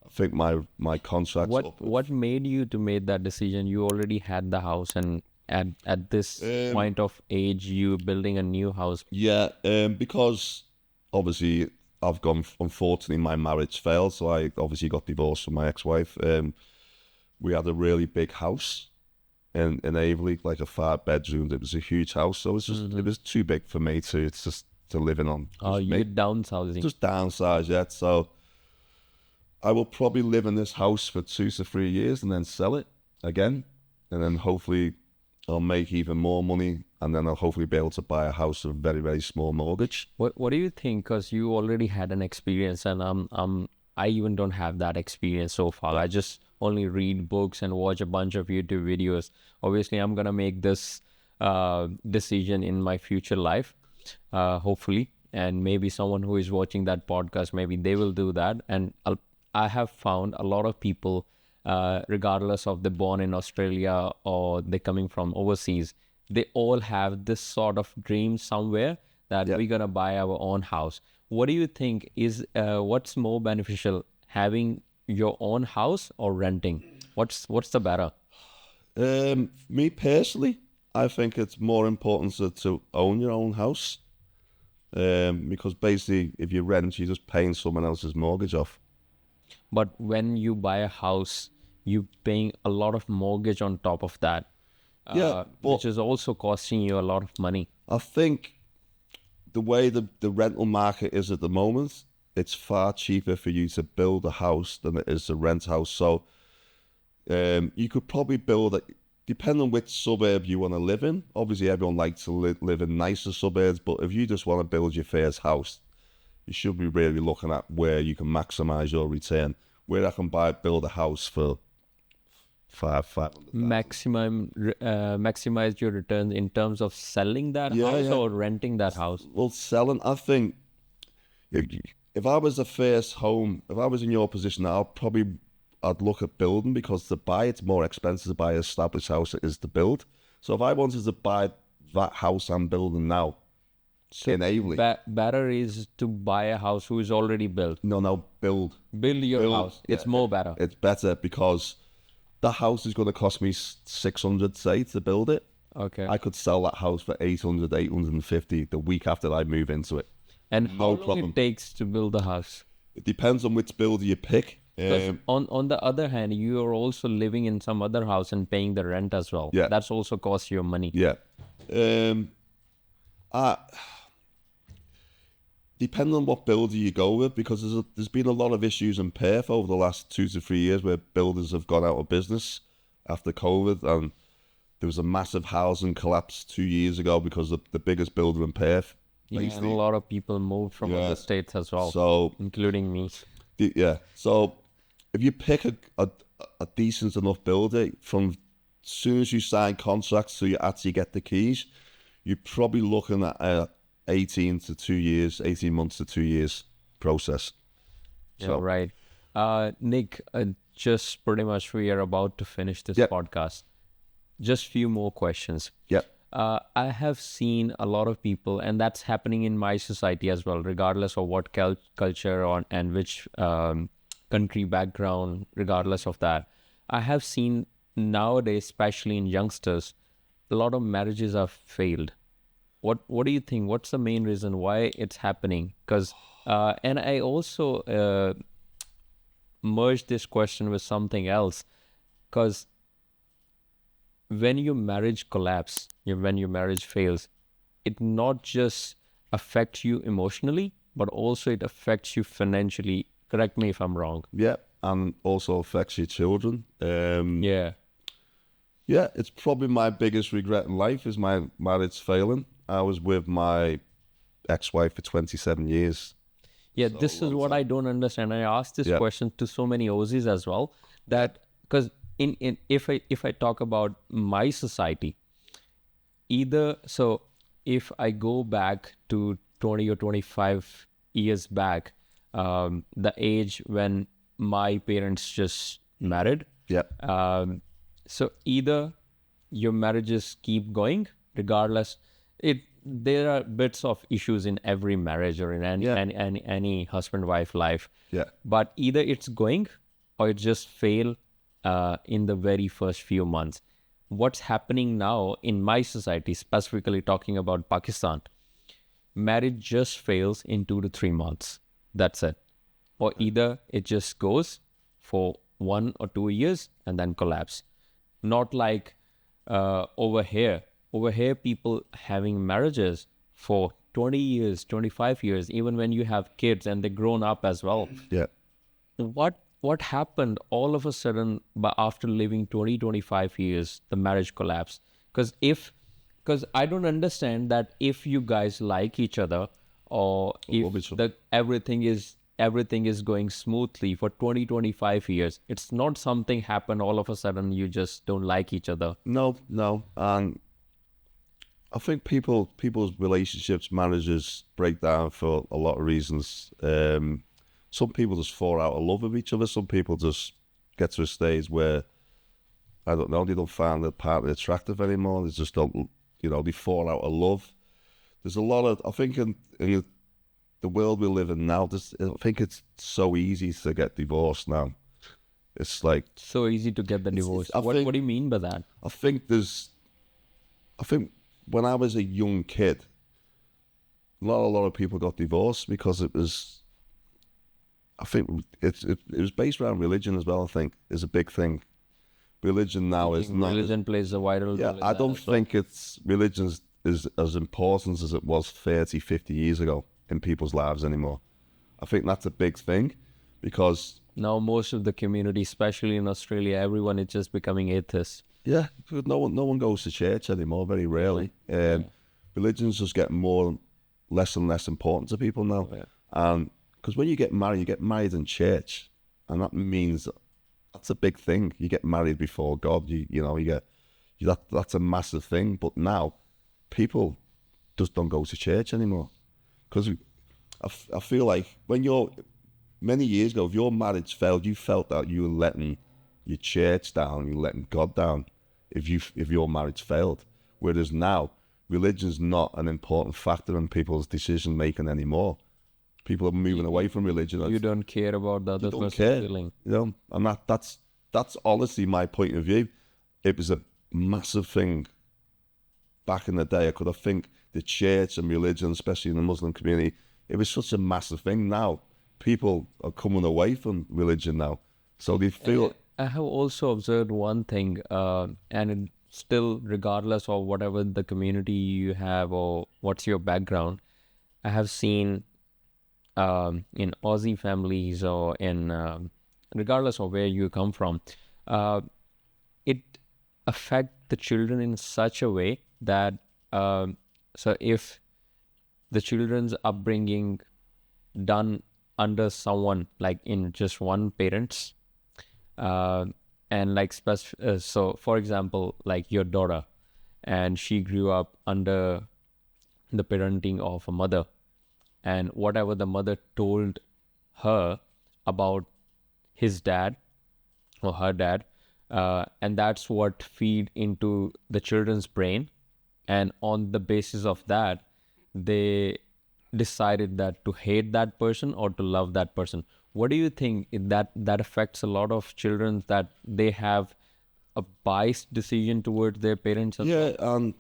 I think my contract's up. What made you to make that decision? You already had the house, and at this point of age, you building a new house. Yeah, because obviously unfortunately my marriage failed, so I obviously got divorced from my ex-wife. We had a really big house in Averley, like a 5 bedrooms. It was a huge house, so it was too big for me to live in on. Oh, you're downsizing. Just downsize yet, so I will probably live in this house for 2 to 3 years and then sell it again, and then hopefully I'll make even more money, and then I'll hopefully be able to buy a house with a very, very small mortgage. What do you think? Because you already had an experience, and I even don't have that experience so far. I just only read books and watch a bunch of YouTube videos. Obviously, I'm gonna make this decision in my future life, hopefully, and maybe someone who is watching that podcast, maybe they will do that. And I have found a lot of people, regardless of they're born in Australia or they're coming from overseas, they all have this sort of dream somewhere that we're gonna buy our own house. What do you think is what's more beneficial, having your own house or renting? What's the better? Me personally, I think it's more important to own your own house, because basically if you rent, you're just paying someone else's mortgage off. But when you buy a house, you're paying a lot of mortgage on top of that, which is also costing you a lot of money. I think the way the rental market is at the moment, it's far cheaper for you to build a house than it is to rent a house. So you could probably build it, depending on which suburb you want to live in. Obviously, everyone likes to live in nicer suburbs, but if you just want to build your first house, you should be really looking at where you can maximize your return. Where I can build a house for $500. Maximize your returns in terms of selling that house or renting that house. Well, selling, I think if I was the first home, if I was in your position, I'd look at building, because to buy it's more expensive to buy an established house than it is to build. So if I wanted to buy that house I'm building now in Averley, Better is to buy a house who is already built. no, build. Build your house. It's more better. It's better because the house is going to cost me 600, say, to build it. Okay. I could sell that house for 800, 850 the week after I move into it. And how long it takes to build a house? It depends on which builder you pick. On the other hand, you are also living in some other house and paying the rent as well. Yeah. That's also costs you money. Yeah. Depending on what builder you go with, because there's been a lot of issues in Perth over the last 2 to 3 years where builders have gone out of business after COVID, and there was a massive housing collapse 2 years ago because of the biggest builder in Perth. Yeah, and a lot of people moved from Yeah. other states as well, So including me. yeah, so if you pick a decent enough builder, from as soon as you sign contracts till you actually get the keys, you're probably looking at a 18 months to 2 years process. Yeah, So right. Nick, just pretty much we are about to finish this Yep. podcast. Just few more questions. yeah, I have seen a lot of people, and that's happening in my society as well, regardless of what culture and which country background, regardless of that. I have seen nowadays, especially in youngsters, a lot of marriages have failed. What do you think? What's the main reason why it's happening? Because and I also merged this question with something else, because when your marriage collapse, when your marriage fails, it not just affects you emotionally, but also it affects you financially. Correct me if I'm wrong. yeah, and also affects your children. Yeah. Yeah, it's probably my biggest regret in life is my marriage failing. I was with my ex-wife for 27 years. Yeah, this is what I don't understand. I asked this question to so many Aussies as well, that because in if I talk about my society, either so if I go back to 20 or 25 years back, the age when my parents just married, Yeah, so either your marriages keep going regardless. There are bits of issues in every marriage or in any husband-wife life. yeah, But either it's going or it just fail in the very first few months. What's happening now in my society, specifically talking about Pakistan, marriage just fails in 2 to 3 months. That's it. Or either it just goes for 1 or 2 years and then collapse. Not like over here. Over here, people having marriages for 20 years, 25 years, even when you have kids and they're grown up as well. yeah. What happened all of a sudden, but after living 20, 25 years, the marriage collapsed? Because I don't understand that if you guys like each other, or love if each other. everything is going smoothly for 20, 25 years, it's not something happen all of a sudden you just don't like each other. No, and I think people's relationships, marriages break down for a lot of reasons. Some people just fall out of love with each other. Some people just get to a stage where, I don't know, they don't find their partner attractive anymore. They just don't, they fall out of love. There's a lot of, I think in the world we live in now, I think it's so easy to get divorced now. It's like, So easy to get the divorce. I What think- do you mean by that? I think when I was a young kid, not a lot of people got divorced because it was based around religion as well. I think is a big thing. Religion now is not. Religion plays a vital role. Yeah, in I that don't as well. think religion is as important as it was 30, 50 years ago in people's lives anymore. I think that's a big thing because Now most of the community, especially in Australia, everyone is just becoming atheists. yeah, no one goes to church anymore. Very rarely. Religions just get less and less important to people now. Yeah. And because when you get married in church, and that means that's a big thing. You get married before God. That's a massive thing. But now, people just don't go to church anymore because I feel like many years ago, if your marriage failed, you felt that you were letting your church down, you're letting God down. If your marriage failed, whereas now religion's not an important factor in people's decision making anymore. People are moving away from religion. You don't care about the other don't person's care. feeling. And that's honestly my point of view. It was a massive thing back in the day. I could have think the church and religion, especially in the Muslim community, it was such a massive thing. Now people are coming away from religion now, so they feel I have also observed one thing, and still, regardless of whatever the community you have or what's your background, I have seen in Aussie families or in regardless of where you come from, it affect the children in such a way that so if the children's upbringing done under someone like in just one parents and like so for example like your daughter, and she grew up under the parenting of a mother, and whatever the mother told her about his dad or her dad, and that's what feed into the children's brain, and on the basis of that they decided that to hate that person or to love that person. What do you think that affects a lot of children, that they have a biased decision towards their parents as well?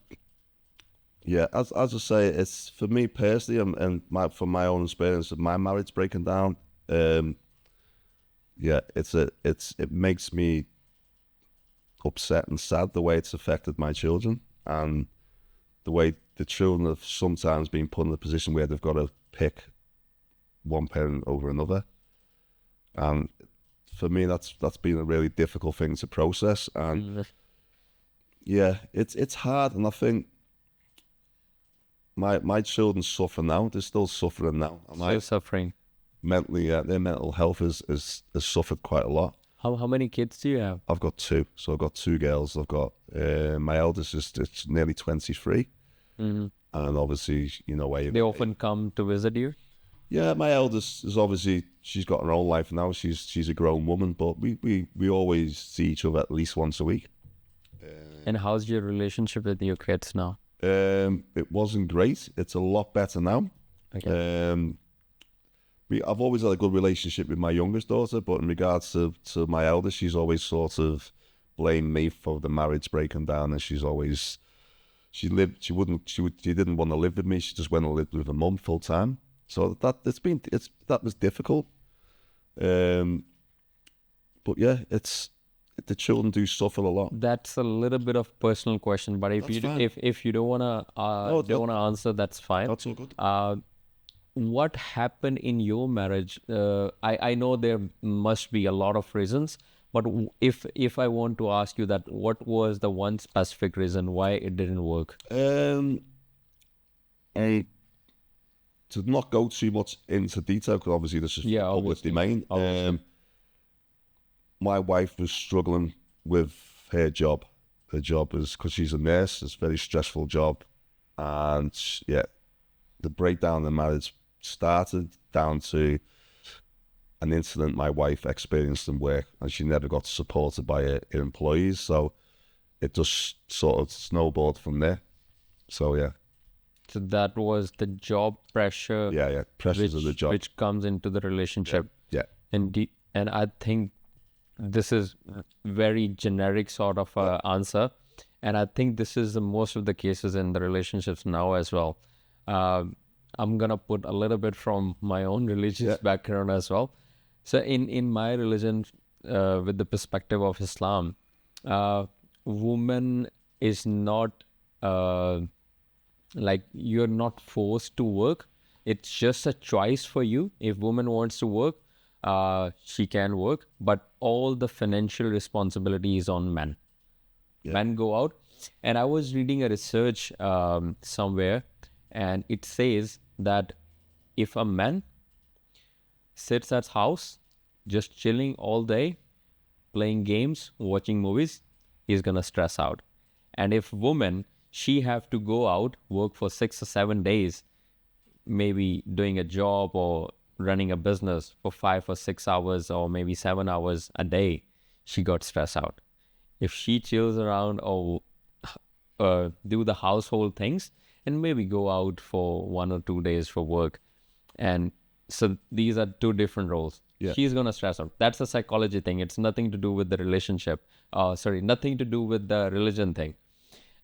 Yeah, as I say, it's for me personally, from my own experience of my marriage breaking down. Yeah, it makes me upset and sad the way it's affected my children, and the way the children have sometimes been put in a position where they've got to pick one parent over another. And for me, that's been a really difficult thing to process. And yeah, it's hard. And I think my children suffer now. They're still suffering now. And Still suffering. mentally, their mental health has suffered quite a lot. How many kids do you have? I've got two. So I've got two girls. I've got my eldest it's nearly 23. Mm-hmm. And obviously, They often come to visit you? yeah, my eldest is obviously, she's got her own life now. She's a grown woman, but we always see each other at least once a week. And how's your relationship with your kids now? It wasn't great. It's a lot better now. Okay. I've always had a good relationship with my youngest daughter, but in regards to my eldest, she's always sort of blamed me for the marriage breaking down, and she didn't want to live with me. She just went and lived with her mum full time. So that was difficult. But yeah, the children do suffer a lot. That's a little bit of personal question, but if you don't wanna answer, that's fine. That's all good. What happened in your marriage? I know there must be a lot of reasons, but if I want to ask you that, what was the one specific reason why it didn't work? To not go too much into detail, because obviously this is public domain. My wife was struggling with her job. Her job is, because she's a nurse, it's a very stressful job. And the breakdown in the marriage started down to an incident my wife experienced in work, and she never got supported by her employees. So it just sort of snowballed from there. So yeah. So that was the job pressure. Yeah, pressures of the job, which comes into the relationship. Yeah. And I think this is very generic sort of answer, and I think this is the most of the cases in the relationships now as well. I'm gonna put a little bit from my own religious background as well. So in my religion, with the perspective of Islam, woman is not like, you're not forced to work. It's just a choice for you. If woman wants to work, she can work, but all the financial responsibility is on men. Men go out. And I was reading a research somewhere, and it says that if a man sits at house just chilling all day, playing games, watching movies, he's gonna stress out. And if woman, she have to go out, work for 6 or 7 days, maybe doing a job or running a business for 5 or 6 hours or maybe 7 hours a day, she got stressed out. If she chills around or do the household things and maybe go out for 1 or 2 days for work, and so these are two different roles. She's gonna stress out. That's a psychology thing. It's nothing to do with the relationship. Nothing to do with the religion thing.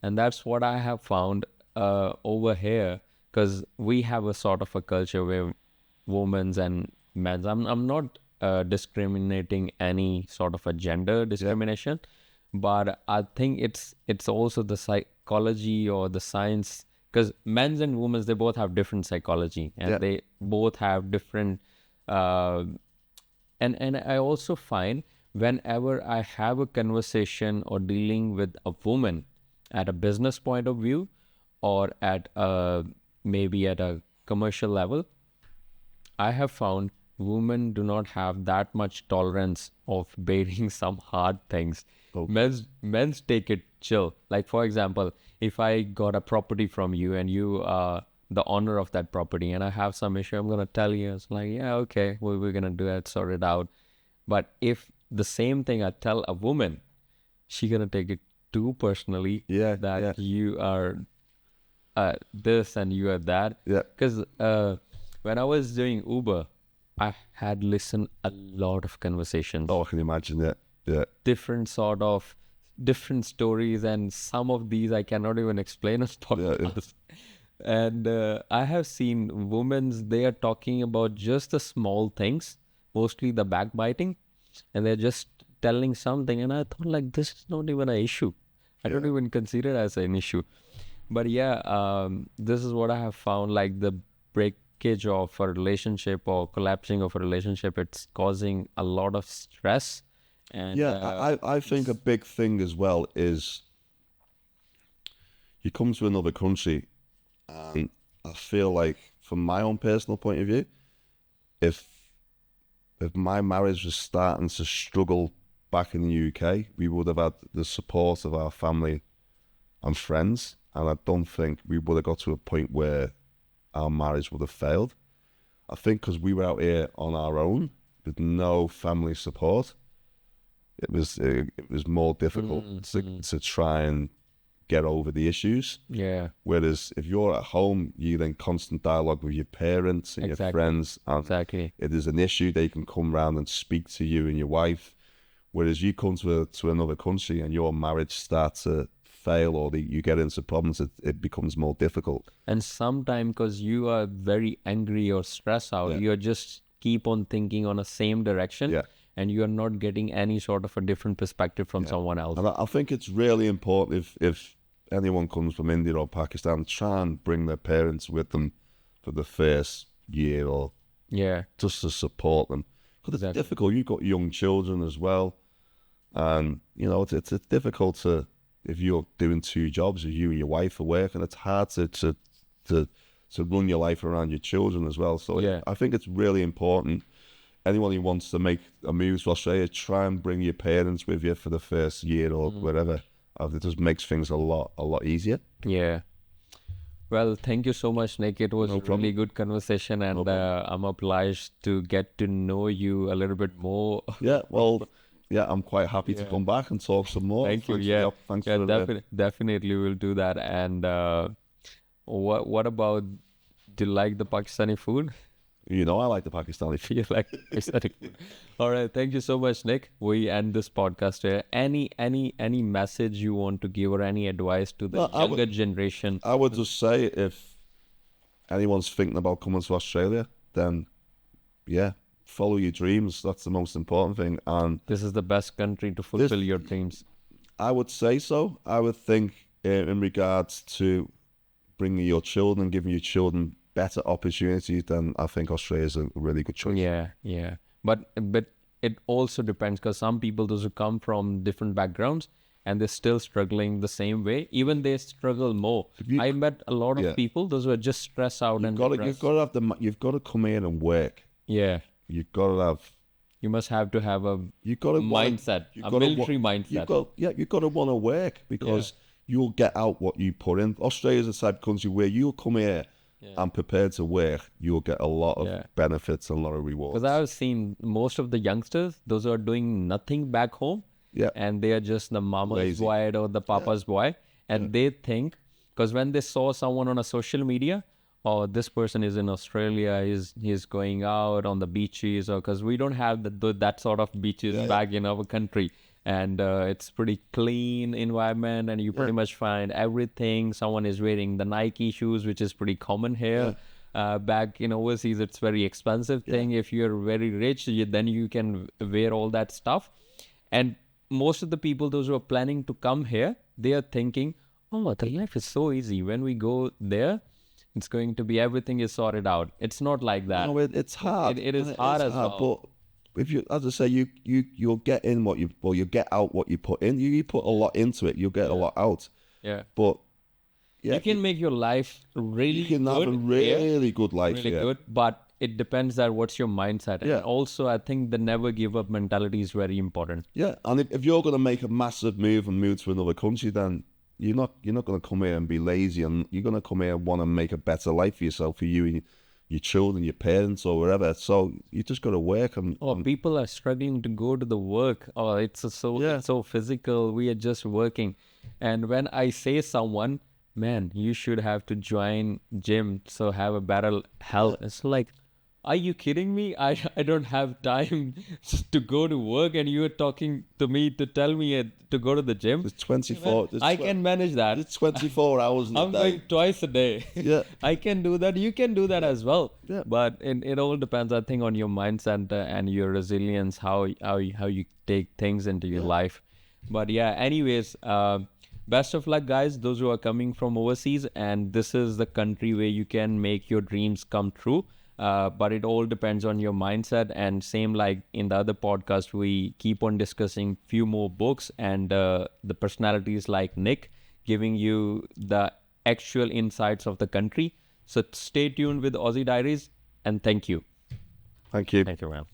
And that's what I have found over here, because we have a sort of a culture where women's and men's, I'm not discriminating any sort of a gender discrimination, but I think it's also the psychology or the science, because men's and women's, they both have different psychology, and they both have different and I also find whenever I have a conversation or dealing with a woman at a business point of view or at maybe at a commercial level, I have found women do not have that much tolerance of bearing some hard things. Men's take it chill. Like for example, if I got a property from you and you are the owner of that property and I have some issue, I'm gonna tell you. It's like, yeah, okay, we're gonna do it, sort it out. But if the same thing I tell a woman, she gonna take it too personally. Yeah, that yeah. you are this and you are that. Yeah. Because when I was doing Uber, I had listened a lot of conversations, Oh, I can imagine that. Yeah. different stories, and some of these I cannot even explain on podcast. And I have seen women, they are talking about just the small things, mostly the backbiting, and they're just telling something. And I thought, like, this is not even an issue. I don't even consider it as an issue. But yeah, this is what I have found, like the breakage of a relationship or collapsing of a relationship, it's causing a lot of stress. And Yeah, I think a big thing as well is you come to another country, and I feel like, from my own personal point of view, if my marriage was starting to struggle back in the UK, we would have had the support of our family and friends, and I don't think we would have got to a point where our marriage would have failed. I think because we were out here on our own with no family support, it was more difficult to try and get over the issues. yeah, Whereas if you're at home, you're in constant dialogue with your parents and your Exactly. friends, and exactly. if there's an issue, they can come round and speak to you and your wife. Whereas you come to another country and your marriage starts to fail, or you get into problems, it becomes more difficult. And sometimes because you are very angry or stressed out, Yeah. you're just keep on thinking on a same direction, Yeah. and you are not getting any sort of a different perspective from someone else. And I think it's really important, if anyone comes from India or Pakistan, try and bring their parents with them for the first year, or Yeah, just to support them. Because it's Exactly. difficult. You've got young children as well. And, you know, it's difficult to, if you're doing two jobs, if you and your wife are working, it's hard to run your life around your children as well. So Yeah. I think it's really important. Anyone who wants to make a move to Australia, try and bring your parents with you for the first year or whatever. It just makes things a lot easier. yeah. Well, thank you so much, Nick. It was a problem. really good conversation, and I'm obliged to get to know you a little bit more. Yeah, well, yeah, I'm quite happy to come back and talk some more. Thank you. Thanks for Yeah, thanks yeah, for definitely we'll do that. And what about? Do you like the Pakistani food? You know, I like the Pakistani food. You like Pakistani food? All right. Thank you so much, Nick. We end this podcast here. Any message you want to give or any advice to the No, I would- younger generation? I would just say, if anyone's thinking about coming to Australia, then yeah, follow your dreams. That's the most important thing. And This is the best country to fulfill your dreams. I would say so. I would think in regards to bringing your children, giving your children better opportunities, then I think Australia is a really good choice. Yeah. But it also depends, because some people, those who come from different backgrounds and they're still struggling the same way, even they struggle more. I met a lot of Yeah. people, those who are just stressed out and You've depressed. got to you've got to come in and work. Yeah. You've got to have. You must have to have a You've got to mindset, a military mindset. You've got to want to work, because you'll get out what you put in. Australia's the type of country where you'll come here and prepared to work, you'll get a lot of benefits and a lot of rewards. Because I've seen most of the youngsters, those who are doing nothing back home, Yeah. and they are just the mama's Lazy. boy or the papa's boy, and they think, because when they saw someone on a social media, oh, this person is in Australia, he's going out on the beaches, or because we don't have that sort of beaches back in our country. And it's pretty clean environment, and you pretty much find everything. Someone is wearing the Nike shoes, which is pretty common here. Back in overseas, it's very expensive thing. If you're very rich, then you can wear all that stuff. And most of the people, those who are planning to come here, they are thinking, oh, the life is so easy. When we go there, it's going to be, everything is sorted out. It's not like that. No, it's hard. It is hard as well. But if you, as I say, you'll get in what you get out what you put in. You put a lot into it, you'll get a lot out. Yeah. But yeah, You can make your life really you can good. have a really good life. Really yeah. good, but it depends on what's your mindset. Yeah. And also, I think the never give up mentality is very important. Yeah, and if you're going to make a massive move and move to another country, then you're not going to come here and be lazy, and you're going to come here and want to make a better life for yourself, for you and your children, your parents, or wherever. So you just got to work and. People are struggling to go to the work. It's so physical. We are just working. And when I say someone, man, you should have to join gym, so have a better health. It's like, are you kidding me? I don't have time to go to work, and you are talking to me to tell me to go to the gym. It's 24. I can manage that. It's 24 hours in a I'm day. going twice a day. Yeah. I can do that. You can do that as well. Yeah. But it all depends, I think, on your mindset and your resilience, how you take things into your life. But yeah, anyways, best of luck, guys, those who are coming from overseas. And this is the country where you can make your dreams come true. But it all depends on your mindset. And same like in the other podcast, we keep on discussing few more books and the personalities like Nick, giving you the actual insights of the country. So stay tuned with Aussie Diaries, and thank you. Thank you. Thank you, man.